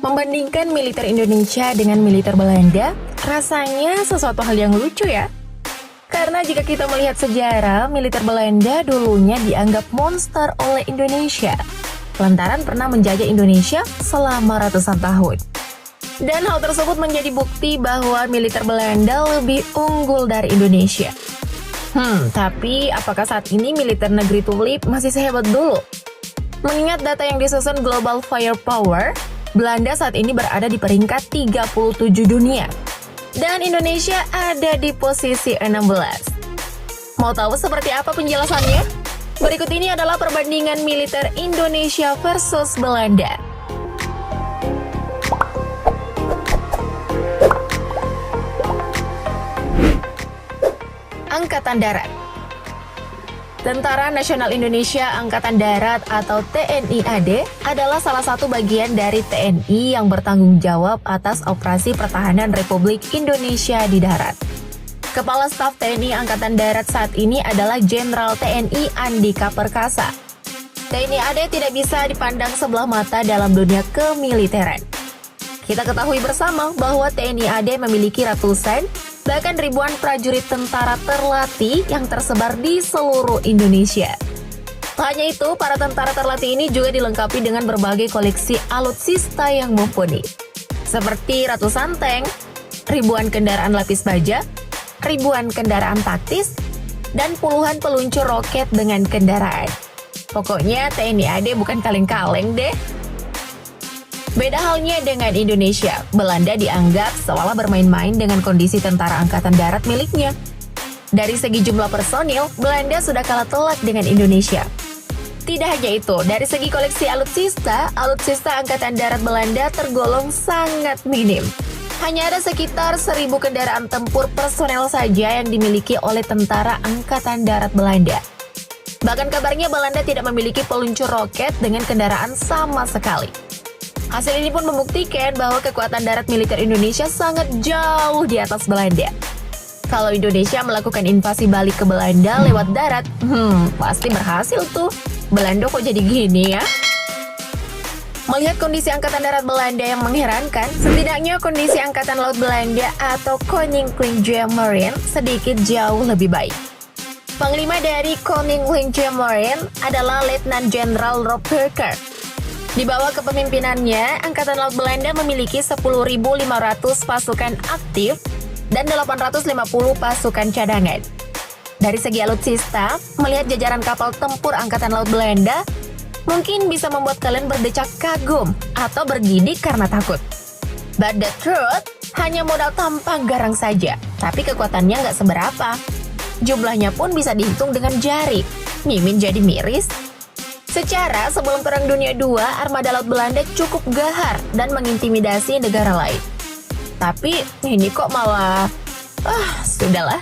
Membandingkan militer Indonesia dengan militer Belanda, rasanya sesuatu hal yang lucu ya. Karena jika kita melihat sejarah, militer Belanda dulunya dianggap monster oleh Indonesia, lantaran pernah menjajah Indonesia selama ratusan tahun. Dan hal tersebut menjadi bukti bahwa militer Belanda lebih unggul dari Indonesia. Tapi apakah saat ini militer negeri Tulip masih sehebat dulu? Mengingat data yang disusun Global Firepower, Belanda saat ini berada di peringkat 37 dunia. Dan Indonesia ada di posisi 16. Mau tahu seperti apa penjelasannya? Berikut ini adalah perbandingan militer Indonesia versus Belanda. Angkatan Darat. Tentara Nasional Indonesia Angkatan Darat atau TNI AD adalah salah satu bagian dari TNI yang bertanggung jawab atas operasi pertahanan Republik Indonesia di darat. Kepala Staf TNI Angkatan Darat saat ini adalah Jenderal TNI Andika Perkasa. TNI AD tidak bisa dipandang sebelah mata dalam dunia kemiliteran. Kita ketahui bersama bahwa TNI AD memiliki ratusan, bahkan ribuan prajurit tentara terlatih yang tersebar di seluruh Indonesia. Tak hanya itu, para tentara terlatih ini juga dilengkapi dengan berbagai koleksi alutsista yang mumpuni, seperti ratusan tank, ribuan kendaraan lapis baja, ribuan kendaraan taktis, dan puluhan peluncur roket dengan kendaraan. Pokoknya TNI AD bukan kaleng-kaleng deh. Beda halnya dengan Indonesia, Belanda dianggap seolah bermain-main dengan kondisi tentara angkatan darat miliknya. Dari segi jumlah personil, Belanda sudah kalah telak dengan Indonesia. Tidak hanya itu, dari segi koleksi alutsista angkatan darat Belanda tergolong sangat minim. Hanya ada sekitar 1.000 kendaraan tempur personel saja yang dimiliki oleh tentara angkatan darat Belanda. Bahkan kabarnya Belanda tidak memiliki peluncur roket dengan kendaraan sama sekali. Hasil ini pun membuktikan bahwa kekuatan darat militer Indonesia sangat jauh di atas Belanda. Kalau Indonesia melakukan invasi balik ke Belanda lewat darat, pasti berhasil tuh. Belanda kok jadi gini ya? Melihat kondisi Angkatan Darat Belanda yang mengherankan, setidaknya kondisi Angkatan Laut Belanda atau Koninklijke Marine sedikit jauh lebih baik. Panglima dari Koninklijke Marine adalah Letnan Jenderal Rob Parker. Di bawah kepemimpinannya, Angkatan Laut Belanda memiliki 10.500 pasukan aktif dan 850 pasukan cadangan. Dari segi alutsista, melihat jajaran kapal tempur Angkatan Laut Belanda, mungkin bisa membuat kalian berdecak kagum atau bergidik karena takut. But the truth, hanya modal tampang garang saja, tapi kekuatannya nggak seberapa. Jumlahnya pun bisa dihitung dengan jari. Mimin jadi miris. Secara sebelum Perang Dunia II, armada laut Belanda cukup gahar dan mengintimidasi negara lain. Tapi ini kok malah... sudahlah.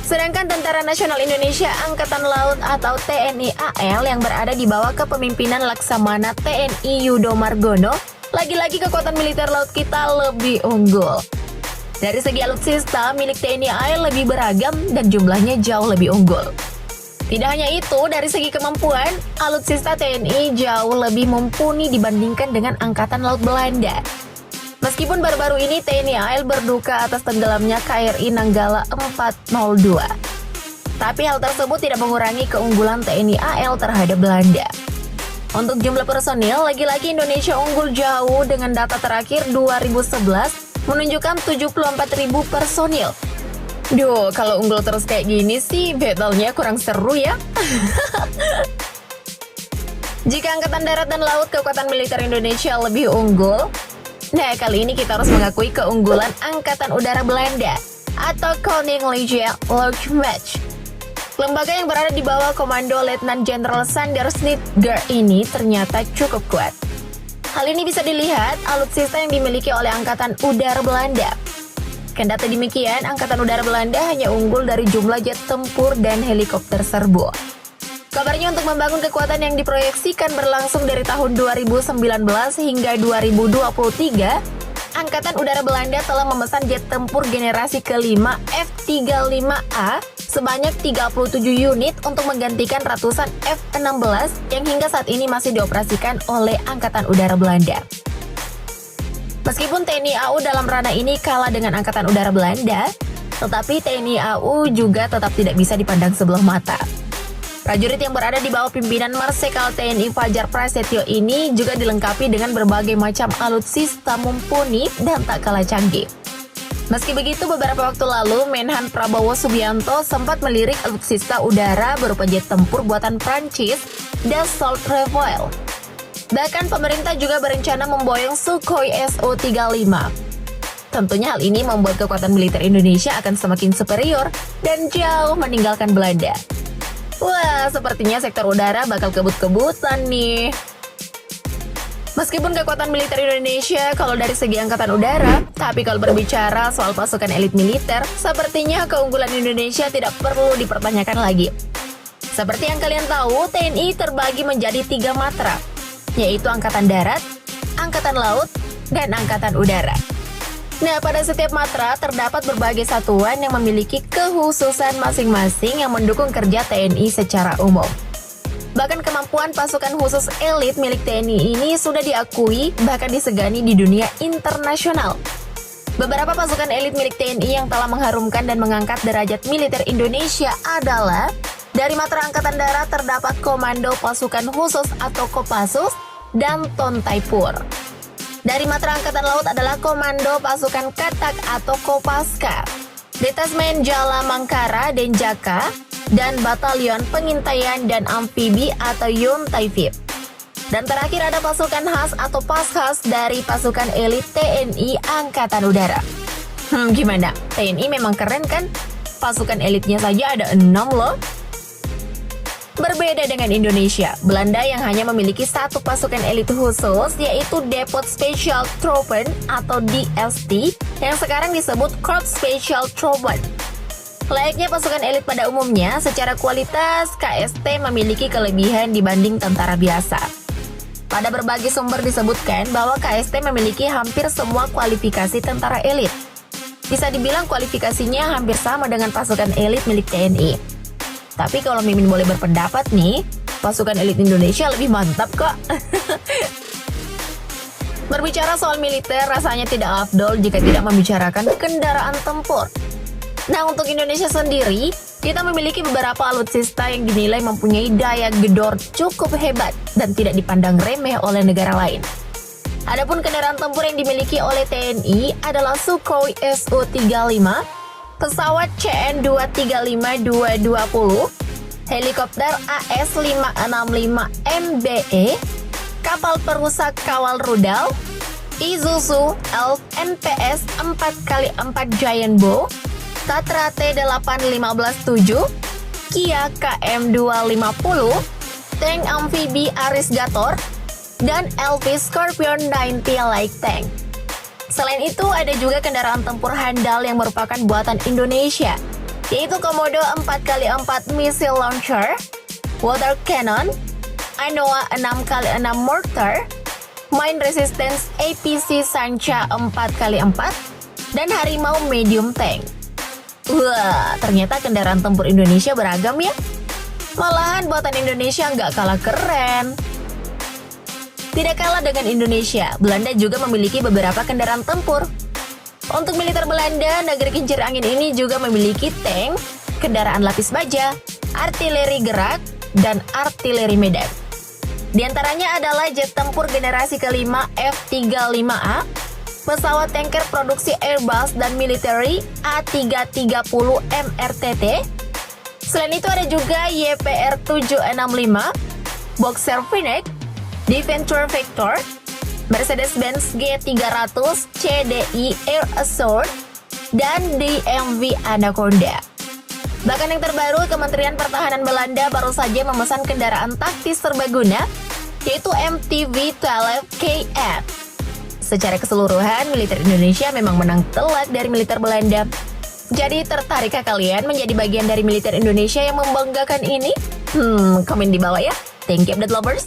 Sedangkan Tentara Nasional Indonesia Angkatan Laut atau TNI AL yang berada di bawah kepemimpinan Laksamana TNI Yudo Margono, lagi-lagi kekuatan militer laut kita lebih unggul. Dari segi alutsista, milik TNI AL lebih beragam dan jumlahnya jauh lebih unggul. Tidak hanya itu, dari segi kemampuan, alutsista TNI jauh lebih mumpuni dibandingkan dengan Angkatan Laut Belanda. Meskipun baru-baru ini TNI AL berduka atas tenggelamnya KRI Nanggala 402. Tapi hal tersebut tidak mengurangi keunggulan TNI AL terhadap Belanda. Untuk jumlah personil, lagi-lagi Indonesia unggul jauh dengan data terakhir 2011 menunjukkan 74.000 personil. Duh, kalau unggul terus kayak gini sih, battle-nya kurang seru ya. Jika Angkatan Darat dan Laut kekuatan militer Indonesia lebih unggul, nah kali ini kita harus mengakui keunggulan Angkatan Udara Belanda atau Koninklijke Luchtmacht. Lembaga yang berada di bawah komando Letnan Jenderal Sander Snitger ini ternyata cukup kuat. Hal ini bisa dilihat alutsista yang dimiliki oleh Angkatan Udara Belanda. Kendati demikian, Angkatan Udara Belanda hanya unggul dari jumlah jet tempur dan helikopter serbu. Kabarnya untuk membangun kekuatan yang diproyeksikan berlangsung dari tahun 2019 hingga 2023, Angkatan Udara Belanda telah memesan jet tempur generasi kelima F-35A sebanyak 37 unit untuk menggantikan ratusan F-16 yang hingga saat ini masih dioperasikan oleh Angkatan Udara Belanda. Meskipun TNI AU dalam ranah ini kalah dengan Angkatan Udara Belanda, tetapi TNI AU juga tetap tidak bisa dipandang sebelah mata. Prajurit yang berada di bawah pimpinan Marsikal TNI Fajar Prasetyo ini juga dilengkapi dengan berbagai macam alutsista mumpuni dan tak kalah canggih. Meski begitu, beberapa waktu lalu Menhan Prabowo Subianto sempat melirik alutsista udara berupa jet tempur buatan Prancis, Dassault Rafale. Bahkan pemerintah juga berencana memboyong Sukhoi Su-35. Tentunya hal ini membuat kekuatan militer Indonesia akan semakin superior dan jauh meninggalkan Belanda. Wah, sepertinya sektor udara bakal kebut-kebutan nih. Meskipun kekuatan militer Indonesia kalau dari segi angkatan udara, tapi kalau berbicara soal pasukan elit militer, sepertinya keunggulan Indonesia tidak perlu dipertanyakan lagi. Seperti yang kalian tahu, TNI terbagi menjadi 3 matra, yaitu Angkatan Darat, Angkatan Laut, dan Angkatan Udara. Nah, pada setiap matra terdapat berbagai satuan yang memiliki kekhususan masing-masing yang mendukung kerja TNI secara umum. Bahkan kemampuan pasukan khusus elit milik TNI ini sudah diakui bahkan disegani di dunia internasional. Beberapa pasukan elit milik TNI yang telah mengharumkan dan mengangkat derajat militer Indonesia adalah dari matra Angkatan Darat terdapat Komando Pasukan Khusus atau Kopassus dan Tontaipur. Dari matra Angkatan Laut adalah Komando Pasukan Katak atau Kopaska, Detasmen Jala Mangkara Denjaka, dan Batalion Pengintaian dan Amfibi atau Yontaifib. Dan terakhir ada pasukan khas atau Paskhas dari pasukan elit TNI Angkatan Udara. Gimana? TNI memang keren kan? Pasukan elitnya saja ada 6 loh. Berbeda dengan Indonesia, Belanda yang hanya memiliki 1 pasukan elit khusus yaitu Depot Special Troepen atau DST yang sekarang disebut Korps Special Troepen. Layaknya pasukan elit pada umumnya, secara kualitas KST memiliki kelebihan dibanding tentara biasa. Pada berbagai sumber disebutkan bahwa KST memiliki hampir semua kualifikasi tentara elit. Bisa dibilang kualifikasinya hampir sama dengan pasukan elit milik TNI. Tapi kalau Mimin boleh berpendapat nih, pasukan elit Indonesia lebih mantap kok. Berbicara soal militer, rasanya tidak afdol jika tidak membicarakan kendaraan tempur. Nah, untuk Indonesia sendiri, kita memiliki beberapa alutsista yang dinilai mempunyai daya gedor cukup hebat dan tidak dipandang remeh oleh negara lain. Adapun kendaraan tempur yang dimiliki oleh TNI adalah Sukhoi Su-35, pesawat CN-235-220, helikopter AS-565MBE, kapal perusak kawal rudal, Isuzu Elf NPS 4x4 Giant Bow, Tatra T815-7, Kia KM250, tank amfibi Aris Gator, dan LV Scorpion 90 Light Tank. Selain itu, ada juga kendaraan tempur handal yang merupakan buatan Indonesia, yaitu Komodo 4x4 Missile Launcher, Water Cannon, Anoa 6x6 Mortar, Mine Resistance APC Sancha 4x4, dan Harimau Medium Tank. Wah, ternyata kendaraan tempur Indonesia beragam ya. Malahan buatan Indonesia nggak kalah keren. Tidak kalah dengan Indonesia, Belanda juga memiliki beberapa kendaraan tempur. Untuk militer Belanda, negeri kincir angin ini juga memiliki tank, kendaraan lapis baja, artileri gerak, dan artileri medan. Di antaranya adalah jet tempur generasi kelima F-35A, pesawat tanker produksi Airbus dan military A330 MRTT. Selain itu ada juga YPR 765, Boxer Phoenix, Defender Vector, Mercedes-Benz G300 CDI Air Assault, dan DMV Anaconda. Bahkan yang terbaru, Kementerian Pertahanan Belanda baru saja memesan kendaraan taktis serbaguna, yaitu MTV-12KF. Secara keseluruhan, militer Indonesia memang menang telak dari militer Belanda. Jadi tertarikkah kalian menjadi bagian dari militer Indonesia yang membanggakan ini? Komen di bawah ya. Thank you, update lovers.